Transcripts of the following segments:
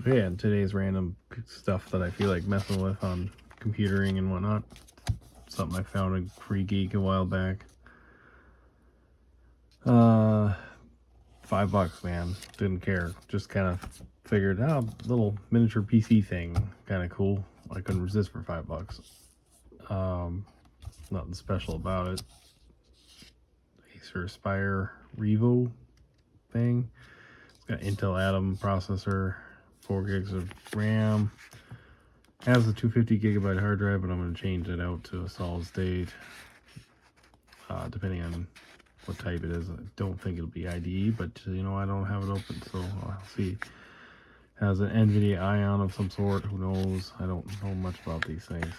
Yeah, and today's random stuff that I feel like messing with on computering and whatnot. Something I found a free geek a while back. $5, man. Didn't care. Just kind of figured out little miniature PC thing, kind of cool. I couldn't resist for $5. Nothing special about it. Acer Spire Revo thing. It's got Intel Atom processor, 4 gigs of RAM. Has a 250 gigabyte hard drive, but I'm going to change it out to a solid state, depending on what type it is. I don't think it'll be IDE, but you know, I don't have it open, so I'll see. Has an NVIDIA Ion of some sort. Who knows? I don't know much about these things.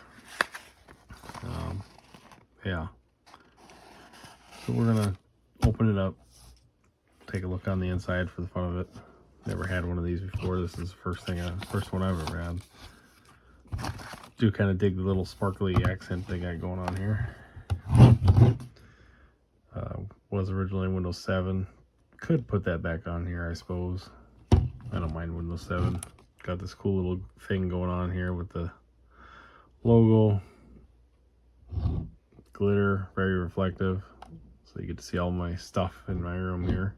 Yeah. So we're gonna open it up, take a look on the inside for the fun of it. Never had one of these before. This is the first one I've ever had. Do kind of dig the little sparkly accent they got going on here. Was originally Windows 7. Could put that back on here, I suppose. I don't mind Windows 7. Got this cool little thing going on here with the logo. Glitter, very reflective. So you get to see all my stuff in my room here.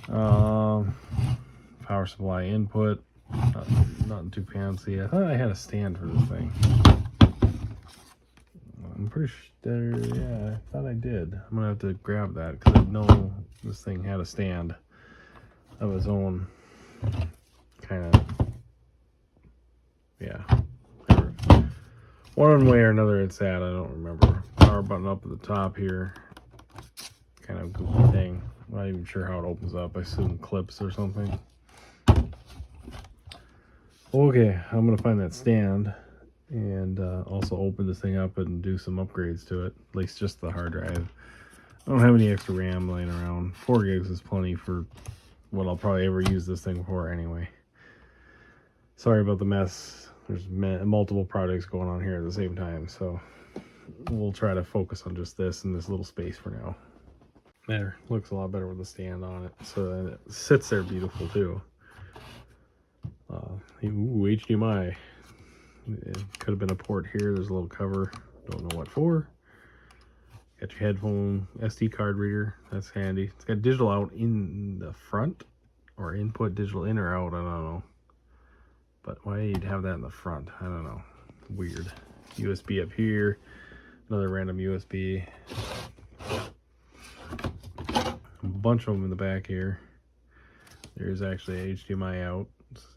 Power supply input. Nothing too fancy. I thought I had a stand for this thing. I'm pretty sure, yeah, I thought I did. I'm gonna have to grab that because I know this thing had a stand of its own. Kind of, yeah. One way or another it's at, I don't remember. Power button up at the top here. Kind of goofy thing. I'm not even sure how it opens up. I assume clips or something. Okay, I'm gonna find that stand and also open this thing up and do some upgrades to it. At least just the hard drive. I don't have any extra RAM laying around. 4 gigs is plenty for what I'll probably ever use this thing for anyway. Sorry about the mess. There's multiple projects going on here at the same time, so we'll try to focus on just this and this little space for now. There, looks a lot better with the stand on it. So then it sits there beautiful too. Ooh, HDMI. It could have been a port here. There's a little cover. Don't know what for. Got your headphone, SD card reader. That's handy. It's got digital out in the front, or input digital in or out. I don't know. But why you'd have that in the front? I don't know. Weird. USB up here. Another random USB. A bunch of them in the back here. There's actually a HDMI out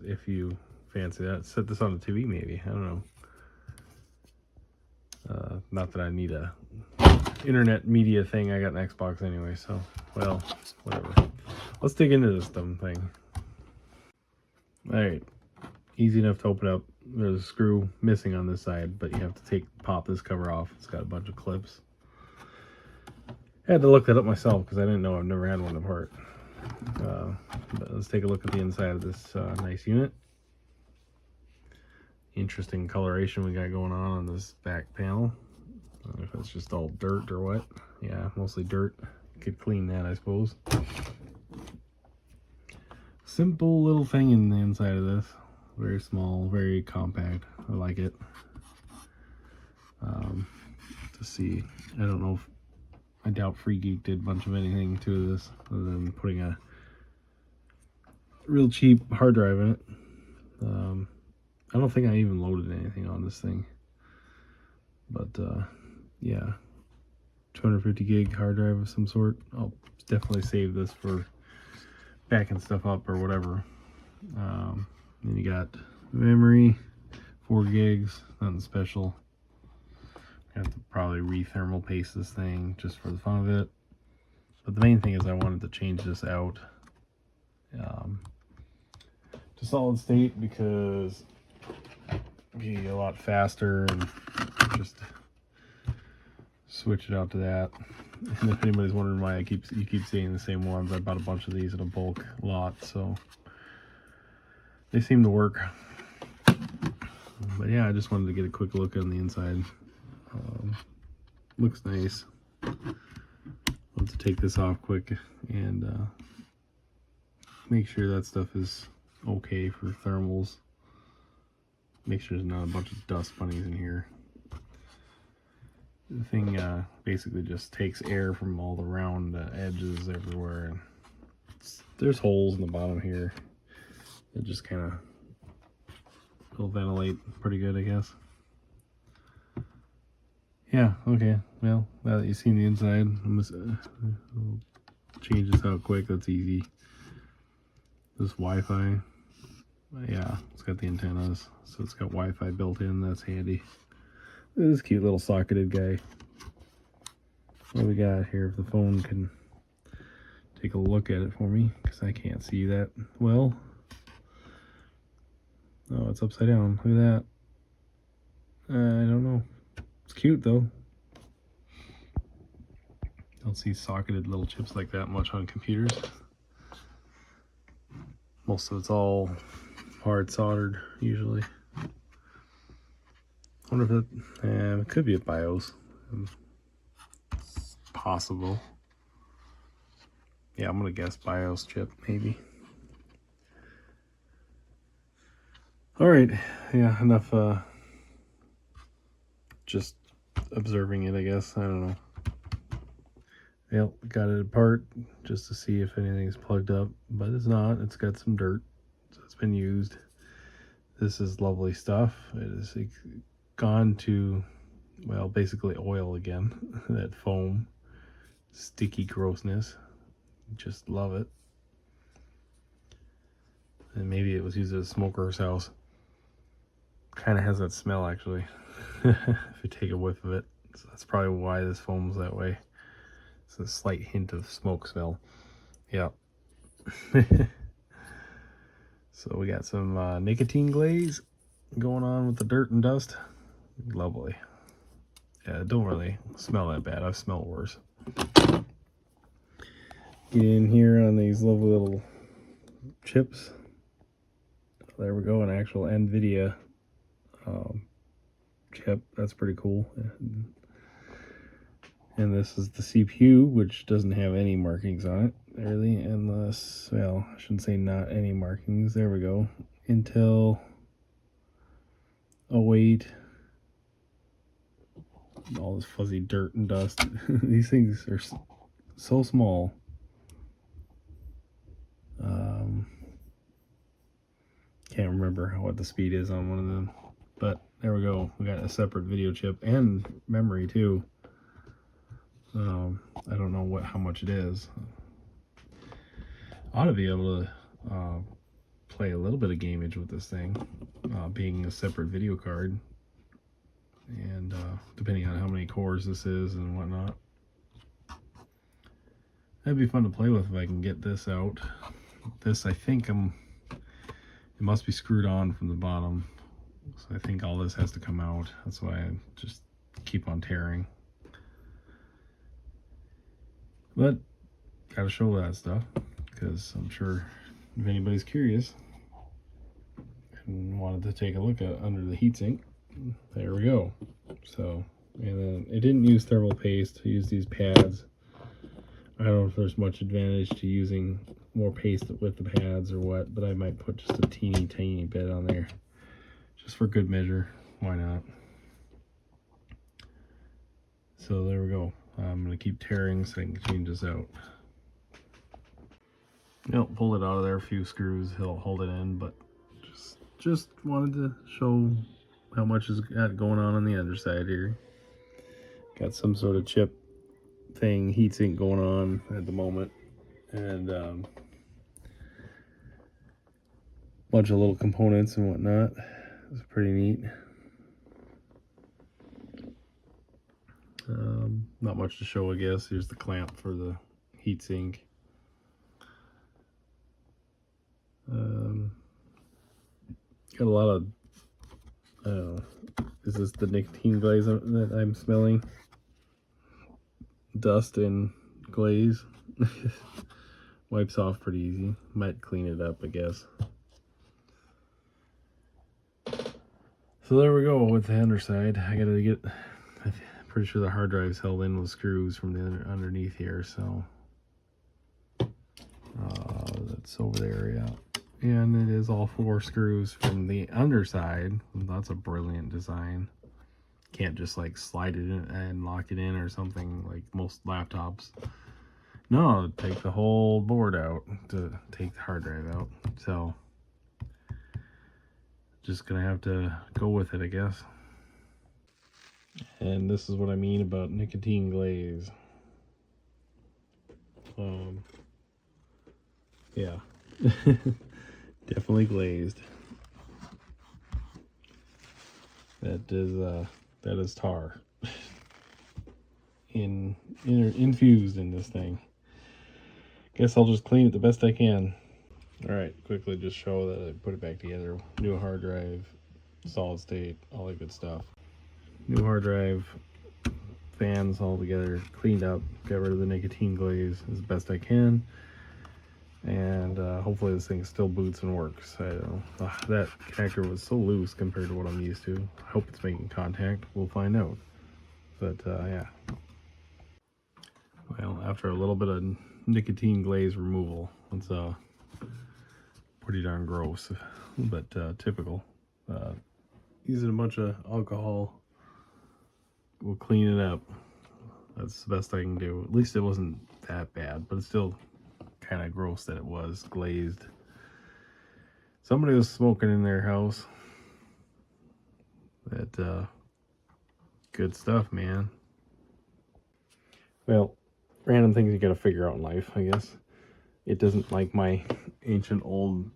if you fancy that. Set this on the TV maybe. I don't know. Not that I need a internet media thing. I got an Xbox anyway, so well, whatever. Let's dig into this dumb thing. Alright. Easy enough to open up. There's a screw missing on this side, but you have to pop this cover off. It's got a bunch of clips. I had to look that up myself because I didn't know. I've never had one apart. But let's take a look at the inside of this nice unit. Interesting coloration we got going on this back panel. I don't know if that's just all dirt or what. Yeah, mostly dirt. Could clean that, I suppose. Simple little thing in the inside of this. Very small, very compact. I like it. To see, I don't know if, I doubt Free Geek did a bunch of anything to this other than putting a real cheap hard drive in it. I don't think I even loaded anything on this thing. But yeah, 250 gig hard drive of some sort. I'll definitely save this for backing stuff up or whatever. Then you got memory, 4 gigs, nothing special. I have to probably re-thermal paste this thing just for the fun of it. But the main thing is I wanted to change this out to solid state because it'd be a lot faster, and just switch it out to that. And if anybody's wondering why you keep seeing the same ones, I bought a bunch of these in a bulk lot, so they seem to work. But yeah, I just wanted to get a quick look on the inside. Looks nice. I'll have to take this off quick and make sure that stuff is okay for thermals. Make sure there's not a bunch of dust bunnies in here. The thing basically just takes air from all the round edges everywhere, and there's holes in the bottom here. It just kind of will ventilate pretty good, I guess. Yeah, okay. Well, now that you've seen the inside, I'm just we'll change this out quick. That's easy. This Wi-Fi. Yeah, it's got the antennas, so it's got Wi-Fi built in. That's handy. This cute little socketed guy. What do we got here? If the phone can take a look at it for me, because I can't see that well. Oh, it's upside down. Look at that. I don't know. It's cute though. Don't see socketed little chips like that much on computers. Most of it's all hard soldered usually. I wonder if it could be a BIOS. It's possible. Yeah, I'm gonna guess BIOS chip maybe. All right, yeah, enough just observing it, I guess. I don't know. Yep, got it apart just to see if anything's plugged up, but it's not. It's got some dirt, so it's been used. This is lovely stuff. It is gone to, well, basically oil again. That foam, sticky grossness. Just love it. And maybe it was used at a smoker's house. Kind of has that smell actually. If you take a whiff of it, so that's probably why this foam's that way. It's a slight hint of smoke smell. Yeah. So we got some nicotine glaze going on with the dirt and dust. Lovely. Yeah, it don't really smell that bad. I've smelled worse. Get in here on these lovely little chips. There we go, an actual NVIDIA chip. That's pretty cool. And this is the CPU, which doesn't have any markings on it, really, unless, well, I shouldn't say not any markings. There we go. Intel 08. All this fuzzy dirt and dust. These things are so small. Can't remember what the speed is on one of them. But there we go. We got a separate video chip and memory too. I don't know how much it is. Ought to be able to play a little bit of gameage with this thing, being a separate video card, and depending on how many cores this is and whatnot. That'd be fun to play with if I can get this out. This, I think, it must be screwed on from the bottom, so I think all this has to come out. That's why I just keep on tearing. But gotta show that stuff, because I'm sure if anybody's curious and wanted to take a look at under the heatsink, there we go. So, and then it didn't use thermal paste. I used these pads. I don't know if there's much advantage to using more paste with the pads or what, but I might put just a teeny bit on there, just for good measure. Why not? So there we go. I'm going to keep tearing so I can change this out. Yep, pulled it out of there. A few screws, he'll hold it in, but just wanted to show how much is got going on the underside here. Got some sort of chip thing, heatsink going on at the moment, and bunch of little components and whatnot. It's pretty neat. Not much to show, I guess. Here's the clamp for the heatsink. Got a lot of, I don't know, is this the nicotine glaze that I'm smelling? Dust and glaze. Wipes off pretty easy. Might clean it up, I guess. So there we go with the underside. I gotta get, I'm pretty sure the hard drive's held in with screws from the underneath here, so that's over there, yeah. And it is all 4 screws from the underside. That's a brilliant design. Can't just like slide it in and lock it in or something like most laptops. No, take the whole board out to take the hard drive out. So just gonna have to go with it, I guess. And this is what I mean about nicotine glaze. Yeah. Definitely glazed. That is tar infused in this thing. Guess I'll just clean it the best I can. All right, quickly just show that I put it back together. New hard drive, solid state, all that good stuff. New hard drive, fans all together, cleaned up, got rid of the nicotine glaze as best I can. And hopefully this thing still boots and works. I don't know. That connector was so loose compared to what I'm used to. I hope it's making contact. We'll find out. But yeah. Well, after a little bit of nicotine glaze removal, it's pretty darn gross, but typical. Using a bunch of alcohol will clean it up. That's the best I can do. At least it wasn't that bad, but it's still kind of gross that it was glazed. Somebody was smoking in their house. That good stuff, man. Well, random things you gotta figure out in life, I guess. It doesn't like my ancient old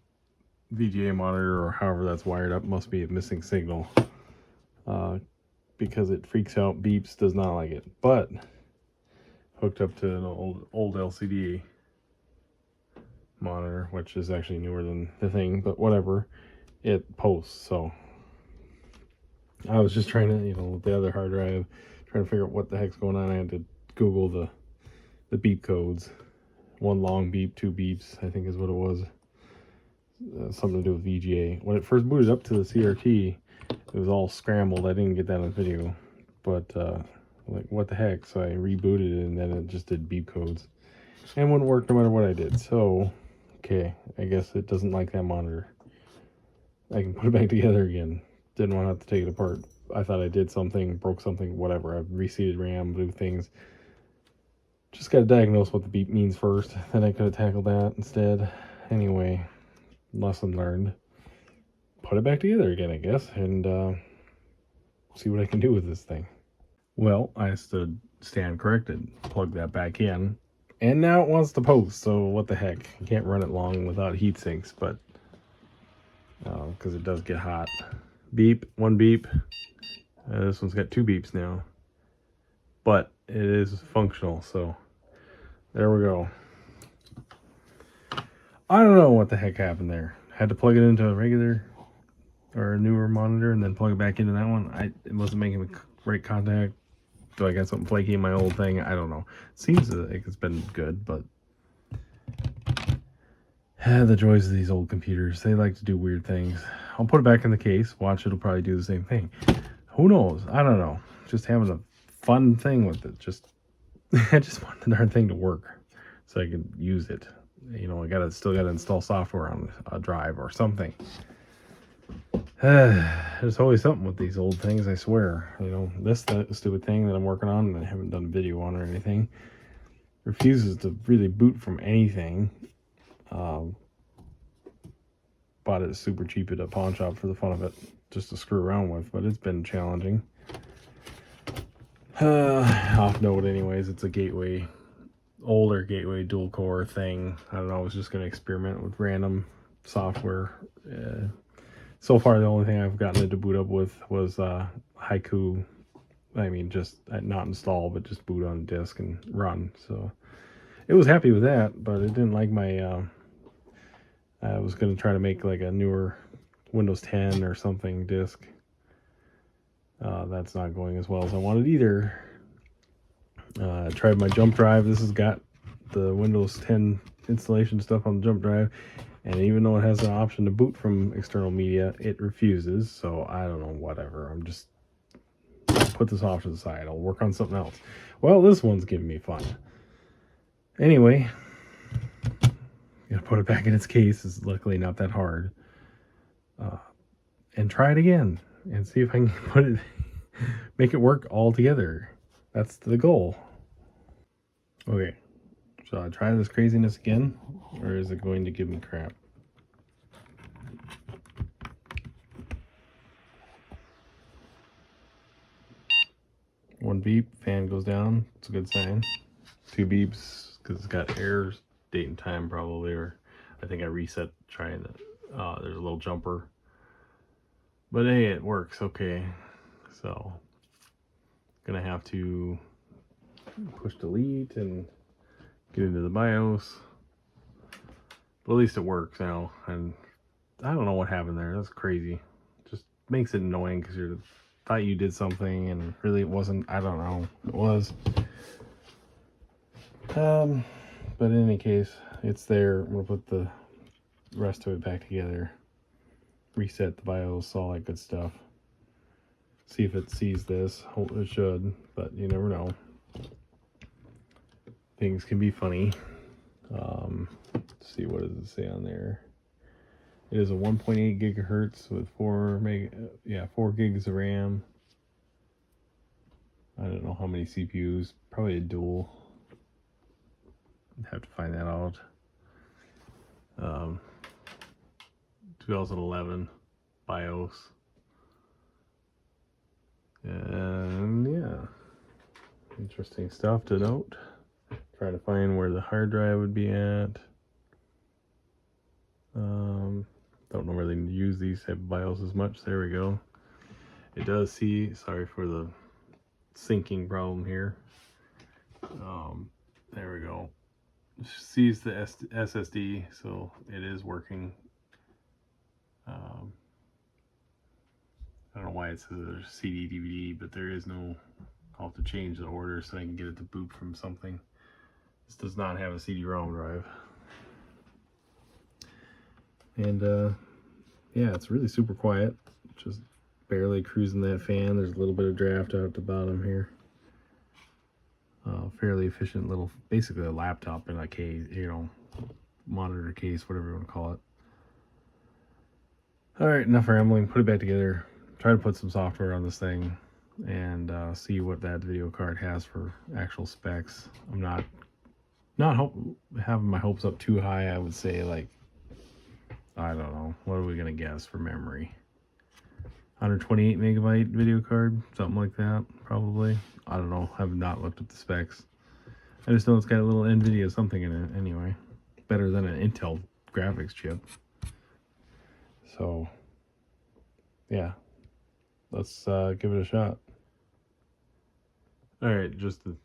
VGA monitor, or however that's wired up. Must be a missing signal, because it freaks out, beeps, does not like it. But hooked up to an old LCD monitor, which is actually newer than the thing, but whatever, it posts. So I was just trying to, with the other hard drive, trying to figure out what the heck's going on. I had to Google the beep codes. 1 long beep, 2 beeps, I think is what it was. Something to do with VGA. When it first booted up to the CRT, it was all scrambled. I didn't get that on video, but like, what the heck? So I rebooted it, and then it just did beep codes, and wouldn't work no matter what I did. So okay, I guess it doesn't like that monitor. I can put it back together again. Didn't want to have to take it apart. I thought I did something, broke something, whatever. I've reseated RAM, do things. Just got to diagnose what the beep means first. Then I could have tackled that instead. Anyway, lesson learned. Put it back together again, I guess, and see what I can do with this thing. Well, I stood stand corrected, plug that back in, and now it wants to post. So what the heck? You can't run it long without heat sinks, but because it does get hot. Beep, 1 beep. This one's got 2 beeps now, but it is functional. So there we go. I don't know what the heck happened there. Had to plug it into a regular or a newer monitor and then plug it back into that one. It wasn't making the right contact. Do I got something flaky in my old thing? I don't know. Seems like it's been good, but the joys of these old computers. They like to do weird things. I'll put it back in the case. Watch, it'll probably do the same thing. Who knows? I don't know. Just having a fun thing with it. I just want the darn thing to work so I can use it. I still gotta install software on a drive or something. There's always something with these old things, I swear. This stupid thing that I'm working on and I haven't done a video on or anything refuses to really boot from anything. Bought it super cheap at a pawn shop for the fun of it, just to screw around with, but it's been challenging. Off note anyways, it's a older gateway dual core thing. I don't know, I was just going to experiment with random software. So far the only thing I've gotten it to boot up with was Haiku. I mean, just not install, but just boot on disk and run. So it was happy with that, but it didn't like my I was going to try to make like a newer Windows 10 or something disk. That's not going as well as I wanted either. I tried my jump drive. This has got the Windows 10 installation stuff on the jump drive, and even though it has an option to boot from external media, it refuses. So I don't know, whatever. I'll put this off to the side. I'll work on something else. Well, this one's giving me fun. Anyway, Gotta put it back in its case. It's luckily not that hard. And try it again and see if I can put it, make it work all together. That's the goal. Okay, so I try this craziness again, or is it going to give me crap? One beep, fan goes down. It's a good sign. Two beeps because it's got error, date and time probably, or I think I reset trying to. There's a little jumper, but hey, it works. Okay, so gonna have to push delete and get into the BIOS. But at least it works now, and I don't know what happened there. That's crazy. Just makes it annoying because you thought you did something and really it wasn't. I don't know. It was. But in any case, it's there. I'm gonna put the rest of it back together, reset the BIOS, all that good stuff. See if it sees this. It should, but you never know. Things can be funny. Let's see, what does it say on there? It is a 1.8 gigahertz with 4 gigs of RAM. I don't know how many CPUs. Probably a dual. Have to find that out. 2011 BIOS. And yeah, interesting stuff to note. Trying to find where the hard drive would be at. Don't know really use these type of BIOS as much. There we go. It does see, sorry for the syncing problem here. There we go. Sees the SSD, so it is working. I don't know why it says there's CD DVD, but there is no. I'll have to change the order so I can get it to boot from something. This does not have a CD-ROM drive. And yeah, it's really super quiet. Just barely cruising that fan. There's a little bit of draft out at the bottom here. Fairly efficient little, basically a laptop in a case, monitor case, whatever you want to call it. All right, enough rambling. Put it back together. Try to put some software on this thing and see what that video card has for actual specs. I'm not having my hopes up too high. I would say, like, I don't know. What are we gonna guess for memory? 128 megabyte video card, something like that, probably. I don't know. I have not looked at the specs. I just know it's got a little NVIDIA something in it anyway. Better than an Intel graphics chip. So, yeah. Let's give it a shot. Alright, just a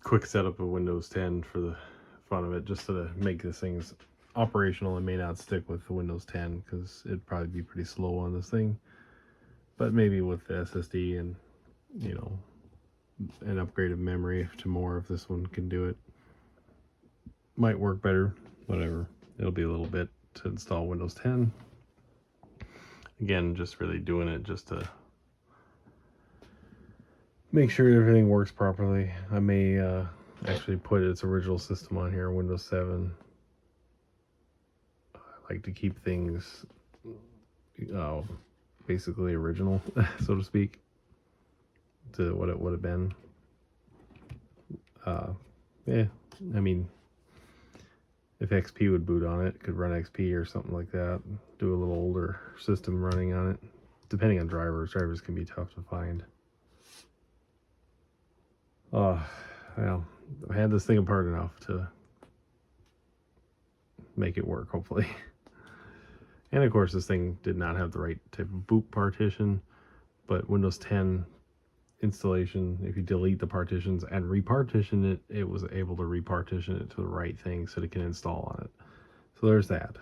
quick setup of Windows 10 for the fun of it, just to make this thing operational. It may not stick with the Windows 10 because it'd probably be pretty slow on this thing. But maybe with the SSD and, an upgrade of memory to more if this one can do it, might work better. Whatever. It'll be a little bit to install Windows 10. Again, just really doing it just to make sure everything works properly. I may actually put its original system on here, Windows 7. I like to keep things basically original, so to speak, to what it would have been. Yeah, I mean, if XP would boot on it, could run XP or something like that. Do a little older system running on it. Depending on drivers. Drivers can be tough to find. Well, I had this thing apart enough to make it work, hopefully. And of course, this thing did not have the right type of boot partition, but Windows 10 installation, if you delete the partitions and repartition it, it was able to repartition it to the right thing so it can install on it. So there's that.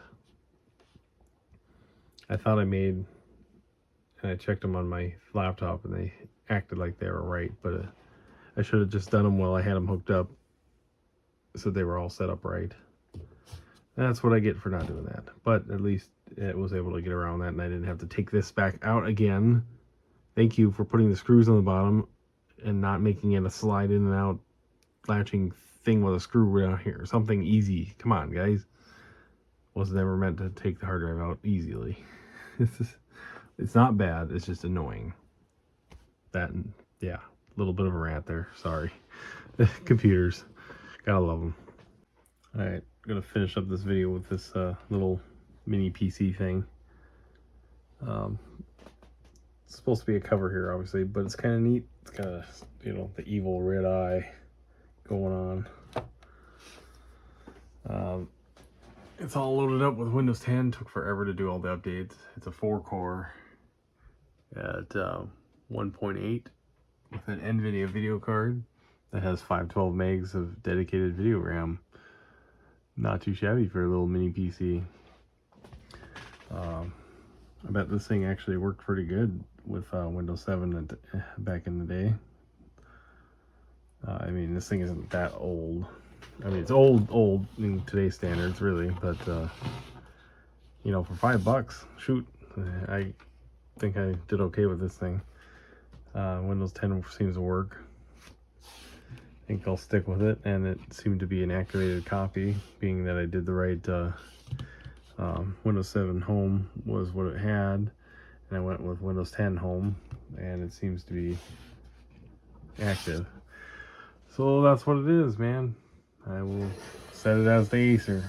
I thought I made, and I checked them on my laptop and they acted like they were right, but I should have just done them while I had them hooked up so they were all set up right. That's what I get for not doing that. But at least it was able to get around that and I didn't have to take this back out again. Thank you for putting the screws on the bottom and not making it a slide in and out latching thing with a screw around here. Something easy. Come on, guys. was never meant to take the hard drive out easily. It's not bad, it's just annoying. That, and yeah, a little bit of a rant there, sorry. Computers, gotta love them. Alright, I'm gonna finish up this video with this little mini PC thing. It's supposed to be a cover here, obviously, but it's kind of neat. It's got a, you know, the evil red eye going on. It's all loaded up with Windows 10. Took forever to do all the updates. It's a 4-core at 1.8 with an NVIDIA video card that has 512 megs of dedicated video RAM. Not too shabby for a little mini PC. I bet this thing actually worked pretty good with Windows 7 back in the day. I mean, this thing isn't that old. I mean, it's old in today's standards, really. But, you know, for $5, shoot, I think I did okay with this thing. Windows 10 seems to work. I think I'll stick with it. And it seemed to be an activated copy, being that I did the right... Windows 7 Home was what it had, and I went with Windows 10 Home, and it seems to be active. So that's what it is, man. I will set it as the Acer.